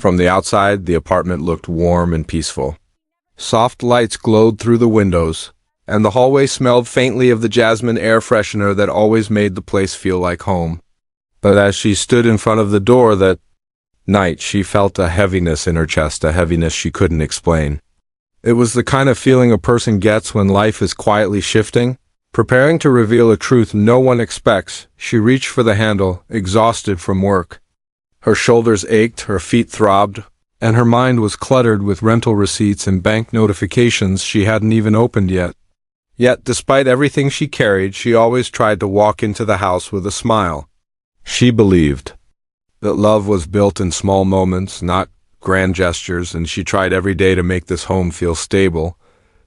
From the outside, the apartment looked warm and peaceful. Soft lights glowed through the windows, and the hallway smelled faintly of the jasmine air freshener that always made the place feel like home. But as she stood in front of the door that night, she felt a heaviness in her chest, a heaviness she couldn't explain. It was the kind of feeling a person gets when life is quietly shifting, preparing to reveal a truth no one expects. She reached for the handle, exhausted from work. Her shoulders ached, her feet throbbed, and her mind was cluttered with rental receipts and bank notifications she hadn't even opened yet. Yet, despite everything she carried, she always tried to walk into the house with a smile. She believed that love was built in small moments, not grand gestures, and she tried every day to make this home feel stable.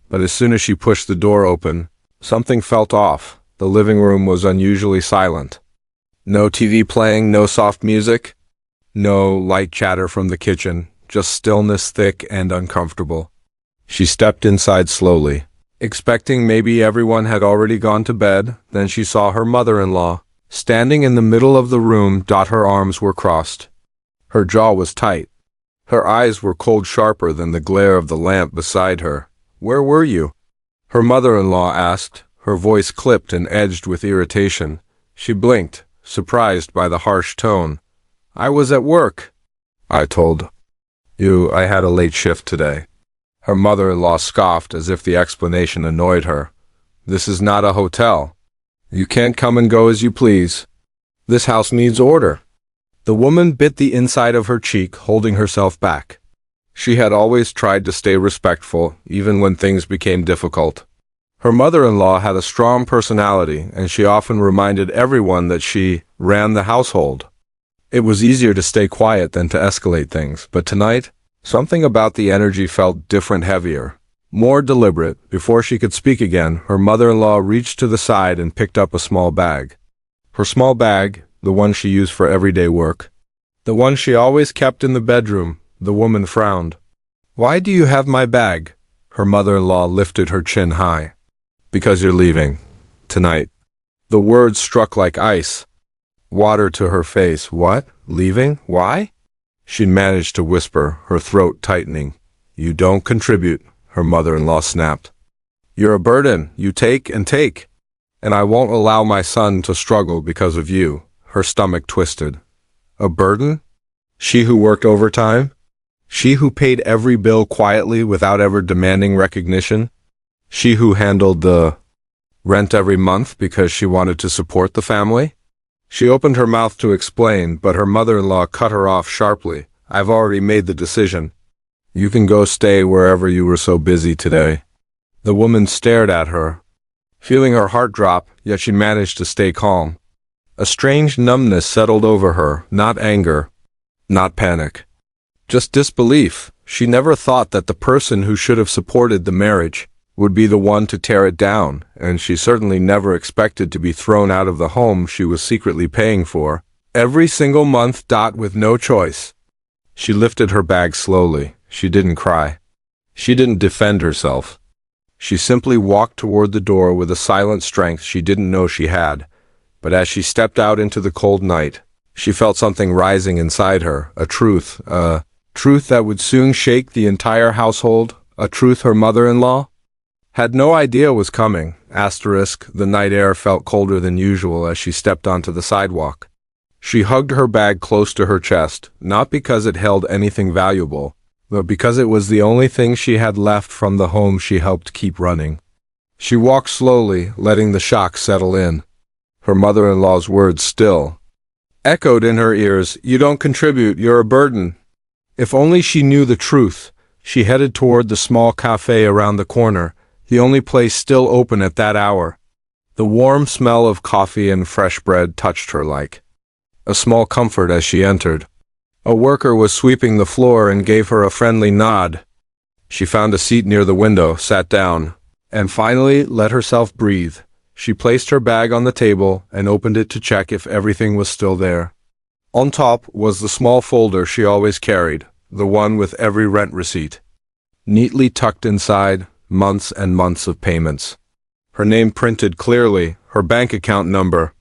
But as soon as she pushed the door open, something felt off. The living room was unusually silent. No TV playing, no soft music, no light chatter from the kitchen, just stillness thick and uncomfortable. She stepped inside slowly, expecting maybe everyone had already gone to bed. Then she saw her mother-in-law, standing in the middle of the room. Her arms were crossed. Her jaw was tight. Her eyes were cold, sharper than the glare of the lamp beside her. "Where were you?" her mother-in-law asked, her voice clipped and edged with irritation. She blinked, surprised by the harsh tone. "I was at work." "I told you I had a late shift today." Her mother-in-law scoffed as if the explanation annoyed her. "This is not a hotel. You can't come and go as you please. This house needs order." The woman bit the inside of her cheek, holding herself back. She had always tried to stay respectful, even when things became difficult. Her mother-in-law had a strong personality, and she often reminded everyone that she ran the household. It was easier to stay quiet than to escalate things, but tonight, something about the energy felt different, heavier, more deliberate. Before she could speak again, her mother-in-law reached to the side and picked up a small bag. Her small bag, the one she used for everyday work, the one she always kept in the bedroom. The woman frowned. "Why do you have my bag?" Her mother-in-law lifted her chin high. "Because you're leaving. Tonight." The words struck like ice. Water to her face. "What? Leaving? Why?" She managed to whisper, her throat tightening. "You don't contribute," her mother-in-law snapped. "You're a burden. You take and take. And I won't allow my son to struggle because of you." Her stomach twisted. A burden? She who worked overtime? She who paid every bill quietly without ever demanding recognition? She who handled the rent every month because she wanted to support the family? She opened her mouth to explain, but her mother-in-law cut her off sharply. "I've already made the decision. You can go stay wherever you were so busy today." The woman stared at her, feeling her heart drop, yet she managed to stay calm. A strange numbness settled over her, not anger, not panic, just disbelief. She never thought that the person who should have supported the marriage would be the one to tear it down, and she certainly never expected to be thrown out of the home she was secretly paying for every single month. With no choice. She lifted her bag slowly. She didn't cry. She didn't defend herself. She simply walked toward the door with a silent strength she didn't know she had. But as she stepped out into the cold night, she felt something rising inside her, a truth that would soon shake the entire household, a truth her mother-in-law had no idea was coming. The night air felt colder than usual as she stepped onto the sidewalk. She hugged her bag close to her chest, not because it held anything valuable, but because it was the only thing she had left from the home she helped keep running. She walked slowly, letting the shock settle in. Her mother-in-law's words still echoed in her ears. "You don't contribute, you're a burden." If only she knew the truth. She headed toward the small cafe around the corner, the only place still open at that hour. The warm smell of coffee and fresh bread touched her like a small comfort as she entered. A worker was sweeping the floor and gave her a friendly nod. She found a seat near the window, sat down, and finally let herself breathe. She placed her bag on the table and opened it to check if everything was still there. On top was the small folder she always carried, the one with every rent receipt. Neatly tucked inside, months and months of payments. Her name printed clearly, her bank account number,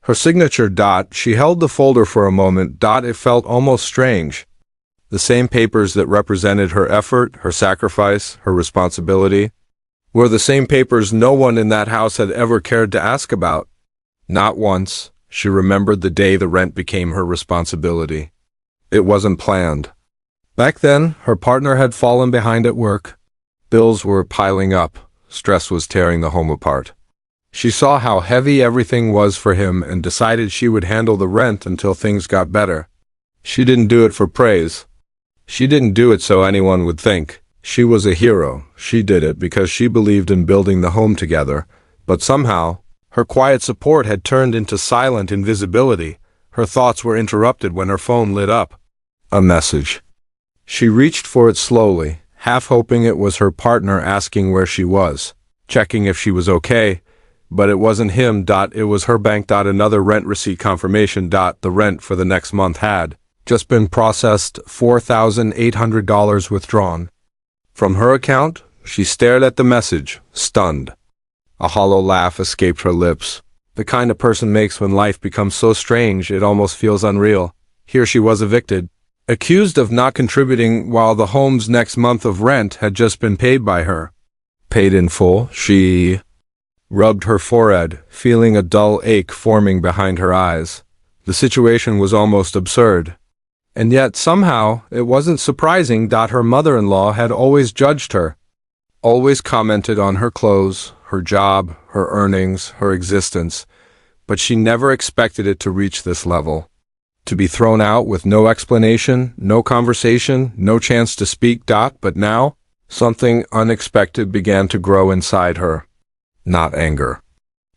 her signature. She held the folder for a moment. It felt almost strange. The same papers that represented her effort, her sacrifice, her responsibility, were the same papers no one in that house had ever cared to ask about. Not once. She remembered the day the rent became her responsibility. It wasn't planned. Back then, her partner had fallen behind at work. Bills were piling up. Stress was tearing the home apart. She saw how heavy everything was for him and decided she would handle the rent until things got better. She didn't do it for praise. She didn't do it so anyone would think she was a hero. She did it because she believed in building the home together. But somehow, her quiet support had turned into silent invisibility. Her thoughts were interrupted when her phone lit up. A message. She reached for it slowly, half hoping it was her partner asking where she was, checking if she was okay. But it wasn't him. It was her bank. Another rent receipt confirmation. The rent for the next month had just been processed, $4,800 withdrawn. From her account, she stared at the message, stunned. A hollow laugh escaped her lips, the kind a person makes when life becomes so strange it almost feels unreal. Here she was evicted, accused of not contributing while the home's next month of rent had just been paid by her. Paid in full. She rubbed her forehead, feeling a dull ache forming behind her eyes. The situation was almost absurd. And yet, somehow, it wasn't surprising. Her mother-in-law had always judged her, always commented on her clothes, her job, her earnings, her existence, but she never expected it to reach this level. To be thrown out with no explanation, no conversation, no chance to speak. But now, something unexpected began to grow inside her. Not anger.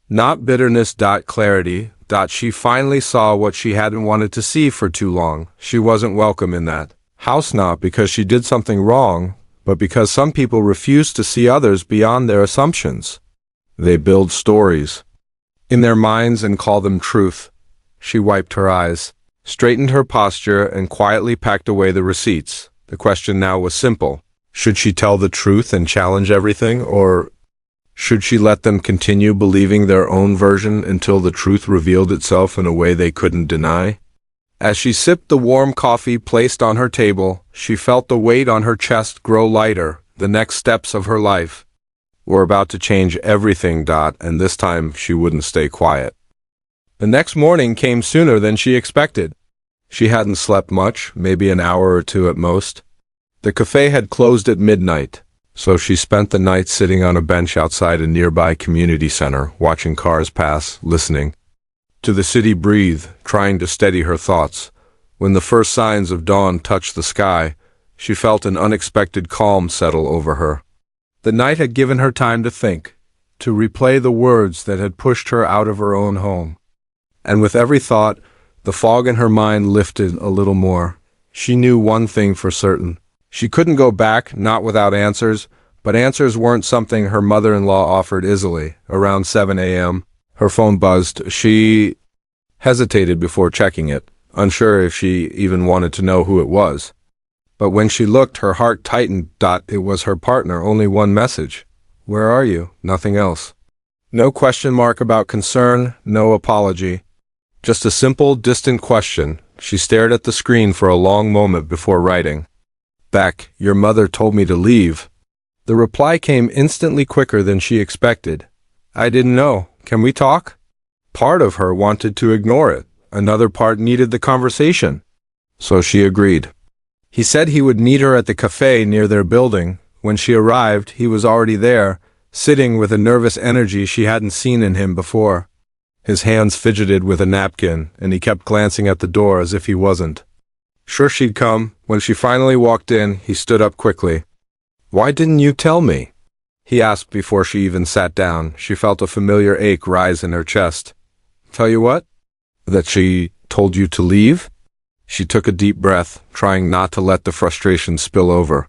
Not bitterness. Clarity. She finally saw what she hadn't wanted to see for too long. She wasn't welcome in that house, not because she did something wrong, but because some people refuse to see others beyond their assumptions. They build stories in their minds and call them truth. She wiped her eyes, straightened her posture, and quietly packed away the receipts. The question now was simple. Should she tell the truth and challenge everything, or should she let them continue believing their own version until the truth revealed itself in a way they couldn't deny? As she sipped the warm coffee placed on her table, she felt the weight on her chest grow lighter. The next steps of her life were about to change everything. And this time she wouldn't stay quiet. The next morning came sooner than she expected. She hadn't slept much, maybe an hour or two at most. The cafe had closed at midnight, so she spent the night sitting on a bench outside a nearby community center, watching cars pass, listening to the city breathe, trying to steady her thoughts. When the first signs of dawn touched the sky, she felt an unexpected calm settle over her. The night had given her time to think, to replay the words that had pushed her out of her own home. And with every thought, the fog in her mind lifted a little more. She knew one thing for certain. She couldn't go back, not without answers, but answers weren't something her mother-in-law offered easily. Around 7 a.m., her phone buzzed. She hesitated before checking it, unsure if she even wanted to know who it was. But when she looked, her heart tightened. It was her partner, only one message. "Where are you?" Nothing else. No question mark about concern, no apology. Just a simple, distant question. She stared at the screen for a long moment before writing. "Beck, your mother told me to leave." The reply came instantly, quicker than she expected. "I didn't know. Can we talk?" Part of her wanted to ignore it. Another part needed the conversation. So she agreed. He said he would meet her at the cafe near their building. When she arrived, he was already there, sitting with a nervous energy she hadn't seen in him before. His hands fidgeted with a napkin, and he kept glancing at the door as if he wasn't sure she'd come. When she finally walked in, he stood up quickly. "Why didn't you tell me?" he asked before she even sat down. She felt a familiar ache rise in her chest. "Tell you what?" "That she told you to leave?" She took a deep breath, trying not to let the frustration spill over.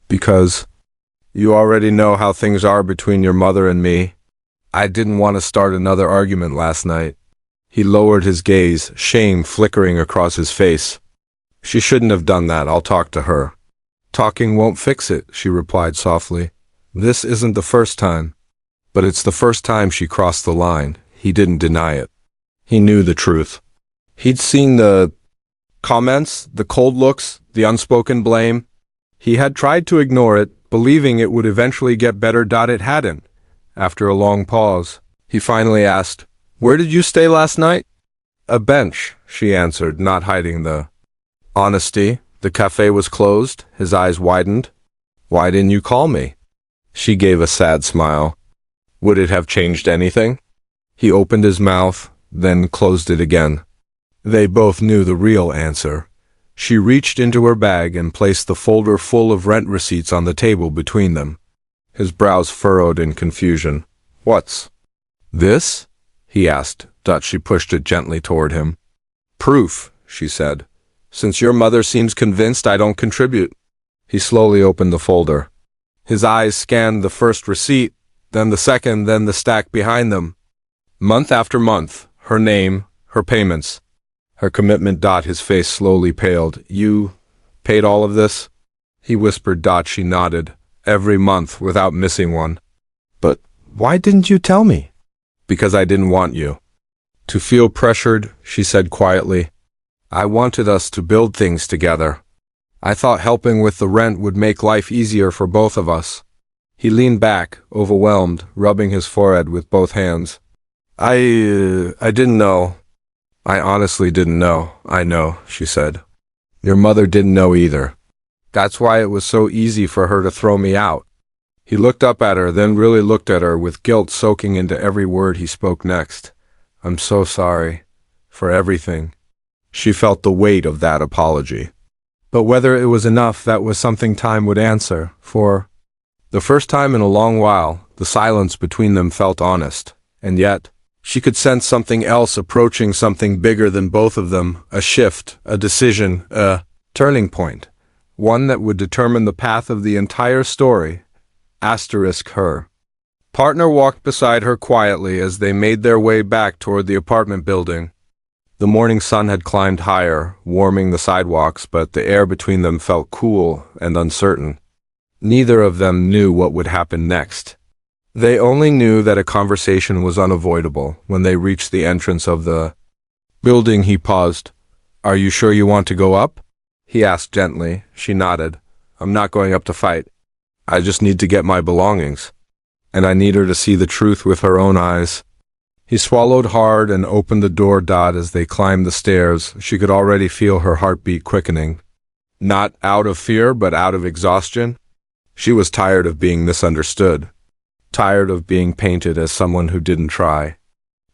"Because you already know how things are between your mother and me. I didn't want to start another argument last night." He lowered his gaze, shame flickering across his face. "She shouldn't have done that. I'll talk to her." "Talking won't fix it," she replied softly. "This isn't the first time." But it's the first time she crossed the line. He didn't deny it. He knew the truth. He'd seen the comments, the cold looks, The unspoken blame? He had tried to ignore it, believing it would eventually get better. It hadn't. After a long pause, he finally asked, "Where did you stay last night?" "A bench," she answered, not hiding the honesty. The cafe was closed. His eyes widened. "Why didn't you call me?" She gave a sad smile. "Would it have changed anything?" He opened his mouth, then closed it again. They both knew the real answer. She reached into her bag and placed the folder full of rent receipts on the table between them. His brows furrowed in confusion. "What's this?" he asked. She pushed it gently toward him. "Proof," she said. "Since your mother seems convinced I don't contribute." He slowly opened the folder. His eyes scanned the first receipt, then the second, then the stack behind them. Month after month, her name, her payments, her commitment. His face slowly paled. "You paid all of this?" he whispered. She nodded. "Every month, without missing one." "But why didn't you tell me?" "Because I didn't want you to feel pressured," she said quietly. "I wanted us to build things together. I thought helping with the rent would make life easier for both of us." He leaned back, overwhelmed, rubbing his forehead with both hands. I didn't know. I honestly didn't know." "I know," she said. "Your mother didn't know either. That's why it was so easy for her to throw me out." He looked up at her, then really looked at her, with guilt soaking into every word he spoke next. "I'm so sorry. For everything." She felt the weight of that apology. But whether it was enough, that was something time would answer. For the first time in a long while, the silence between them felt honest. And yet, she could sense something else approaching, something bigger than both of them, a shift, a decision, a turning point, one that would determine the path of the entire story. Her partner walked beside her quietly as they made their way back toward the apartment building. The morning sun had climbed higher, warming the sidewalks, but the air between them felt cool and uncertain. Neither of them knew what would happen next. They only knew that a conversation was unavoidable. When they reached the entrance of the building, he paused. "Are you sure you want to go up?" he asked gently. She nodded. "I'm not going up to fight. I just need to get my belongings. And I need her to see the truth with her own eyes." He swallowed hard and opened the door. As they climbed the stairs, she could already feel her heartbeat quickening. Not out of fear, but out of exhaustion. She was tired of being misunderstood. Tired of being painted as someone who didn't try.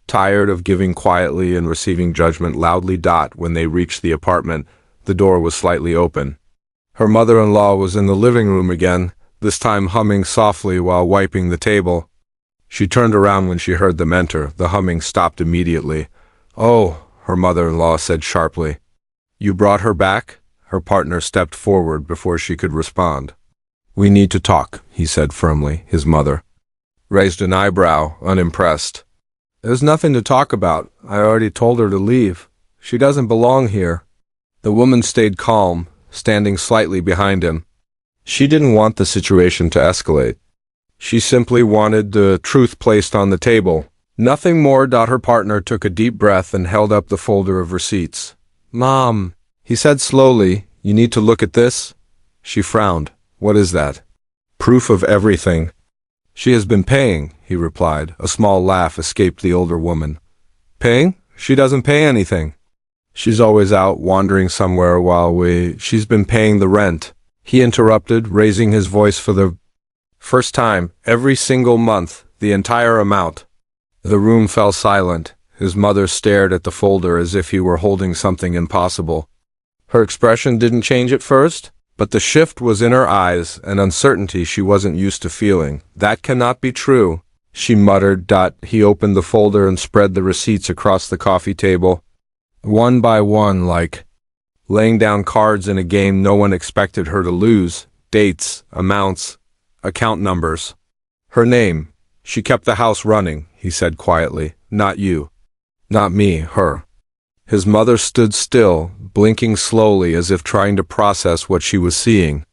Tired of giving quietly and receiving judgment loudly. When they reached the apartment, the door was slightly open. Her mother-in-law was in the living room again, this time humming softly while wiping the table. She turned around when she heard them enter. The humming stopped immediately. "Oh," her mother-in-law said sharply. "You brought her back?" Her partner stepped forward before she could respond. "We need to talk," he said firmly. His mother raised an eyebrow, unimpressed. "There's nothing to talk about. I already told her to leave. She doesn't belong here." The woman stayed calm, standing slightly behind him. She didn't want the situation to escalate. She simply wanted the truth placed on the table. Nothing more. Her partner took a deep breath and held up the folder of receipts. "Mom," he said slowly, "you need to look at this." She frowned. "What is that?" "Proof of everything." "She has been paying," he replied. A small laugh escaped the older woman. "Paying? She doesn't pay anything. She's always out wandering somewhere while she's been paying the rent." He interrupted, raising his voice for the first time. "Every single month, the entire amount." The room fell silent. His mother stared at the folder as if he were holding something impossible. Her expression didn't change at first, but the shift was in her eyes, an uncertainty she wasn't used to feeling. "That cannot be true," she muttered. He opened the folder and spread the receipts across the coffee table, one by one, like laying down cards in a game no one expected her to lose. Dates, amounts, account numbers. Her name. "She kept the house running," he said quietly. "Not you. Not me, her." His mother stood still, blinking slowly as if trying to process what she was seeing.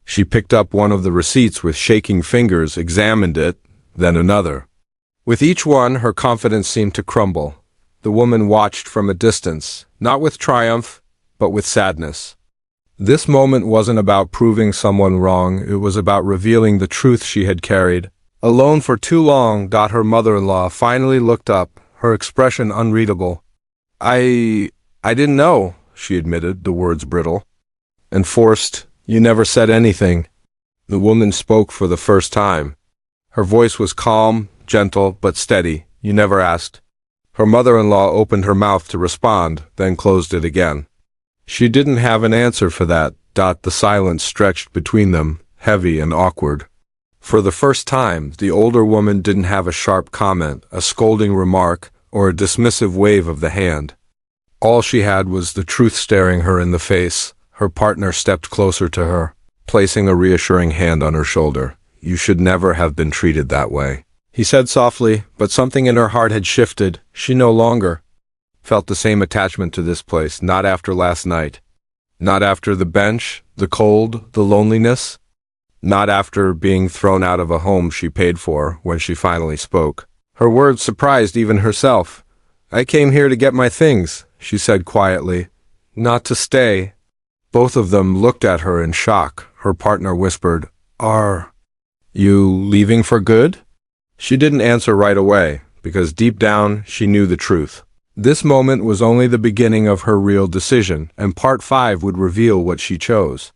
She picked up one of the receipts with shaking fingers, examined it, then another. With each one, her confidence seemed to crumble. The woman watched from a distance, not with triumph, but with sadness. This moment wasn't about proving someone wrong, it was about revealing the truth she had carried. Alone for too long, her mother-in-law finally looked up, her expression unreadable. I didn't know, she admitted, the words brittle. And forced, you never said anything. The woman spoke for the first time. Her voice was calm, gentle, but steady. You never asked. Her mother-in-law opened her mouth to respond, then closed it again. She didn't have an answer for that. The silence stretched between them, heavy and awkward. For the first time, the older woman didn't have a sharp comment, a scolding remark, or a dismissive wave of the hand. All she had was the truth staring her in the face. Her partner stepped closer to her, placing a reassuring hand on her shoulder. You should never have been treated that way, he said softly, but something in her heart had shifted. She no longer felt the same attachment to this place, not after last night. Not after the bench, the cold, the loneliness. Not after being thrown out of a home she paid for when she finally spoke. Her words surprised even herself. I came here to get my things, she said quietly. Not to stay. Both of them looked at her in shock. Her partner whispered, Are you leaving for good? She didn't answer right away, because deep down she knew the truth. This moment was only the beginning of her real decision, and part 5 would reveal what she chose.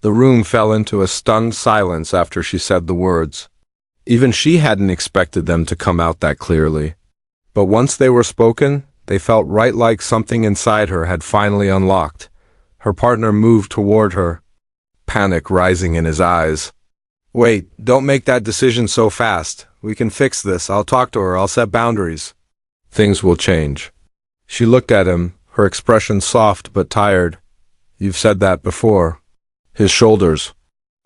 The room fell into a stunned silence after she said the words. Even she hadn't expected them to come out that clearly. But once they were spoken, they felt right like something inside her had finally unlocked. Her partner moved toward her, panic rising in his eyes. Wait, don't make that decision so fast. We can fix this. I'll talk to her. I'll set boundaries. Things will change. She looked at him, her expression soft but tired. You've said that before. His shoulders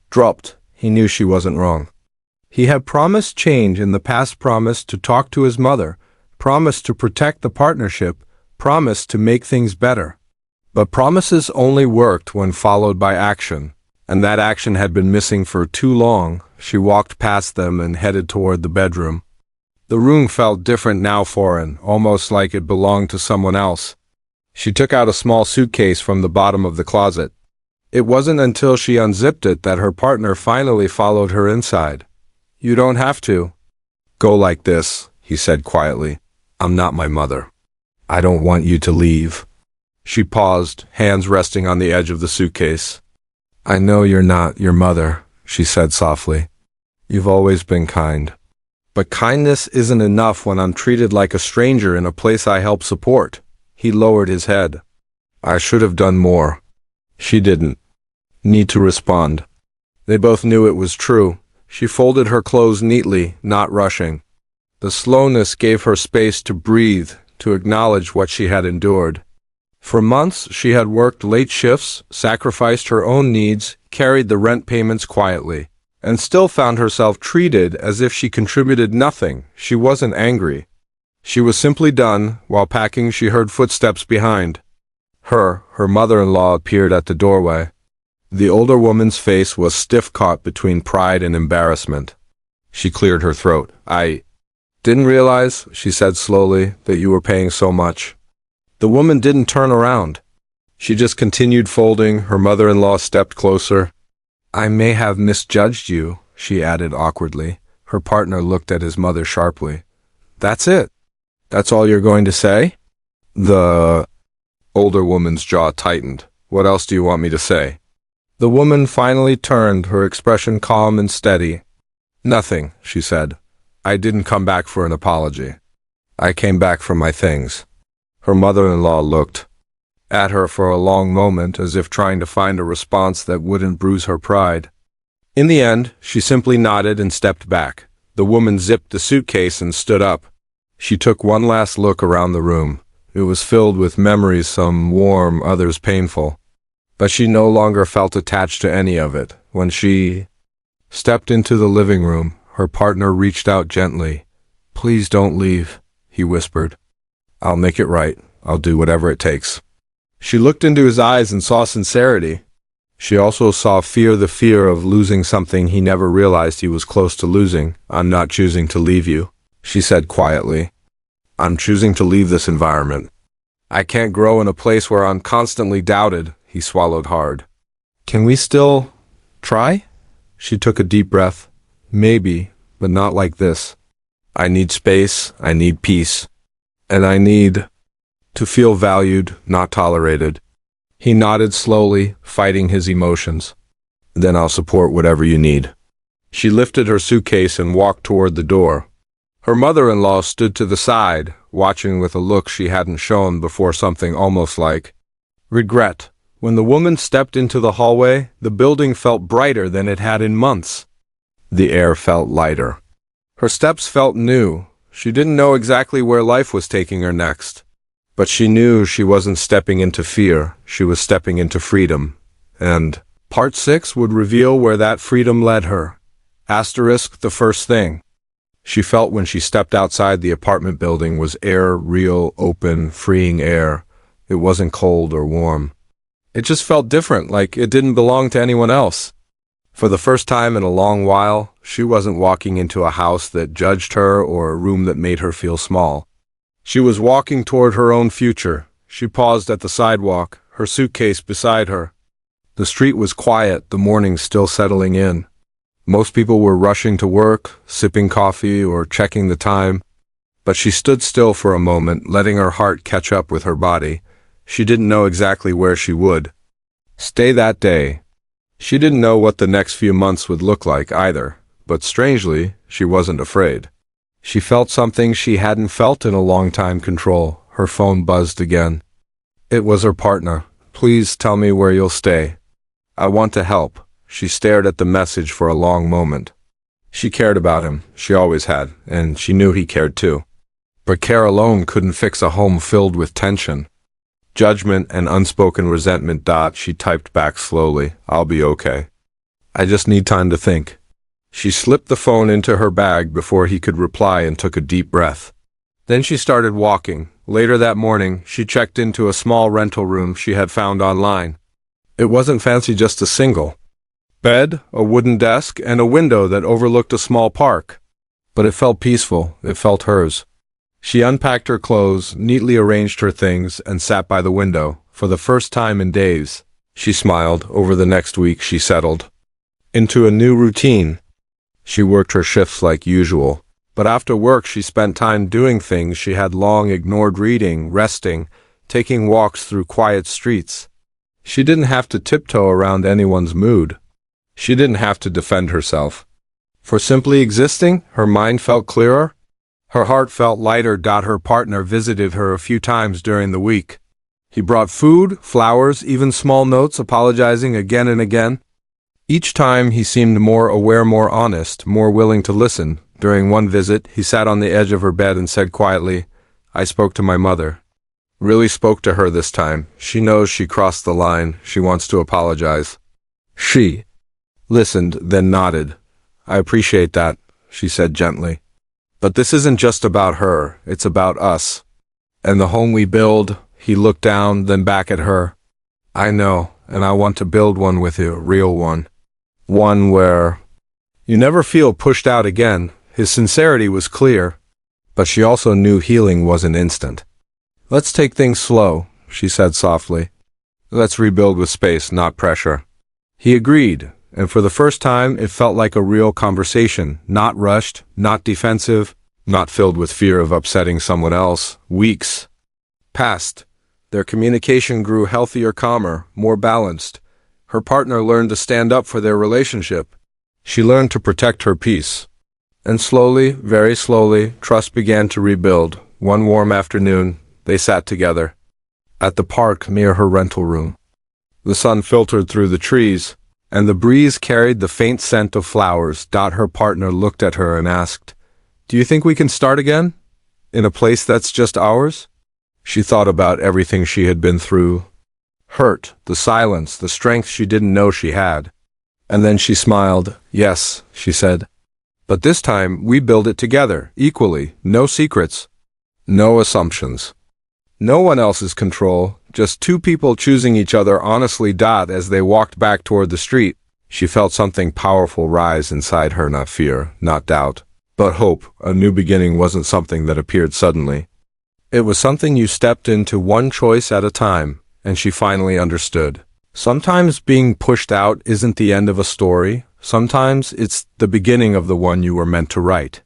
dropped. He knew she wasn't wrong. He had promised change in the past, promised to talk to his mother, promised to protect the partnership, promised to make things better. But promises only worked when followed by action, and that action had been missing for too long. She walked past them and headed toward the bedroom. The room felt different now, foreign, almost like it belonged to someone else. She took out a small suitcase from the bottom of the closet. It wasn't until she unzipped it that her partner finally followed her inside. You don't have to go like this, he said quietly. I'm not my mother. I don't want you to leave. She paused, hands resting on the edge of the suitcase. I know you're not your mother, she said softly. You've always been kind. But kindness isn't enough when I'm treated like a stranger in a place I help support. He lowered his head. I should have done more. She didn't need to respond. They both knew it was true. She folded her clothes neatly, not rushing. The slowness gave her space to breathe, to acknowledge what she had endured. For months, she had worked late shifts, sacrificed her own needs, carried the rent payments quietly, and still found herself treated as if she contributed nothing. She wasn't angry. She was simply done. While packing, she heard footsteps behind. Her mother-in-law appeared at the doorway. The older woman's face was stiff-caught between pride and embarrassment. She cleared her throat. I didn't realize, she said slowly, that you were paying so much. The woman didn't turn around. She just continued folding. Her mother-in-law stepped closer. I may have misjudged you, she added awkwardly. Her partner looked at his mother sharply. That's it? That's all you're going to say? The older woman's jaw tightened. What else do you want me to say? The woman finally turned, her expression calm and steady. Nothing, she said. I didn't come back for an apology. I came back for my things. Her mother-in-law looked at her for a long moment, as if trying to find a response that wouldn't bruise her pride. In the end, she simply nodded and stepped back. The woman zipped the suitcase and stood up. She took one last look around the room. It was filled with memories, some warm, others painful. But she no longer felt attached to any of it. When she stepped into the living room, her partner reached out gently. Please don't leave, he whispered. I'll make it right. I'll do whatever it takes. She looked into his eyes and saw sincerity. She also saw fear, the fear of losing something he never realized he was close to losing. I'm not choosing to leave you, she said quietly. I'm choosing to leave this environment. I can't grow in a place where I'm constantly doubted, He swallowed hard. Can we still try? She took a deep breath. Maybe, but not like this. I need space, I need peace, and I need to feel valued, not tolerated. He nodded slowly, fighting his emotions. Then I'll support whatever you need. She lifted her suitcase and walked toward the door. Her mother-in-law stood to the side, watching with a look she hadn't shown before, something almost like regret. When the woman stepped into the hallway, the building felt brighter than it had in months. The air felt lighter. Her steps felt new. She didn't know exactly where life was taking her next. But she knew she wasn't stepping into fear, she was stepping into freedom. And Part 6 would reveal where that freedom led her. Asterisk the first thing she felt when she stepped outside the apartment building was air, real, open, freeing air. It wasn't cold or warm. It just felt different, like it didn't belong to anyone else. For the first time in a long while, she wasn't walking into a house that judged her or a room that made her feel small. She was walking toward her own future. She paused at the sidewalk, her suitcase beside her. The street was quiet, the morning still settling in. Most people were rushing to work, sipping coffee, or checking the time. But she stood still for a moment, letting her heart catch up with her body. She didn't know exactly where she would stay that day. She didn't know what the next few months would look like either, but strangely, she wasn't afraid. She felt something she hadn't felt in a long time: control. Her phone buzzed again. It was her partner. Please tell me where you'll stay. I want to help. She stared at the message for a long moment. She cared about him, she always had, and she knew he cared too. But care alone couldn't fix a home filled with tension, judgment, and unspoken resentment. She typed back slowly, I'll be okay. I just need time to think. She slipped the phone into her bag before he could reply and took a deep breath. Then she started walking. Later that morning, she checked into a small rental room she had found online. It wasn't fancy, just a single bed, a wooden desk, and a window that overlooked a small park. But it felt peaceful, it felt hers. She unpacked her clothes, neatly arranged her things, and sat by the window. For the first time in days, she smiled. Over the next week, she settled into a new routine. She worked her shifts like usual, but after work she spent time doing things she had long ignored: reading, resting, taking walks through quiet streets. She didn't have to tiptoe around anyone's mood. She didn't have to defend herself. For simply existing, her mind felt clearer. Her heart felt lighter. Her partner visited her a few times during the week. He brought food, flowers, even small notes, apologizing again and again. Each time he seemed more aware, more honest, more willing to listen. During one visit, he sat on the edge of her bed and said quietly, I spoke to my mother. Really spoke to her this time. She knows she crossed the line. She wants to apologize. She listened, then nodded. I appreciate that, she said gently. But this isn't just about her, it's about us. And the home we build. He looked down, then back at her. I know, and I want to build one with you, a real one. One where you never feel pushed out again. His sincerity was clear, but she also knew healing wasn't instant. Let's take things slow, she said softly. Let's rebuild with space, not pressure. He agreed, and for the first time it felt like a real conversation, not rushed, not defensive, not filled with fear of upsetting someone else. Weeks passed. Their communication grew healthier, calmer, more balanced. Her partner learned to stand up for their relationship. She learned to protect her peace. And slowly, very slowly, trust began to rebuild. One warm afternoon, they sat together at the park near her rental room. The sun filtered through the trees, and the breeze carried the faint scent of flowers. Her partner looked at her and asked, Do you think we can start again? In a place that's just ours? She thought about everything she had been through. Hurt, the silence, the strength she didn't know she had. And then she smiled. Yes, she said. But this time, we build it together, equally. No secrets. No assumptions. No one else's control. Just two people choosing each other honestly. As they walked back toward the street, she felt something powerful rise inside her. Not fear, not doubt, but hope. A new beginning wasn't something that appeared suddenly. It was something you stepped into, one choice at a time, and she finally understood. Sometimes being pushed out isn't the end of a story. Sometimes it's the beginning of the one you were meant to write.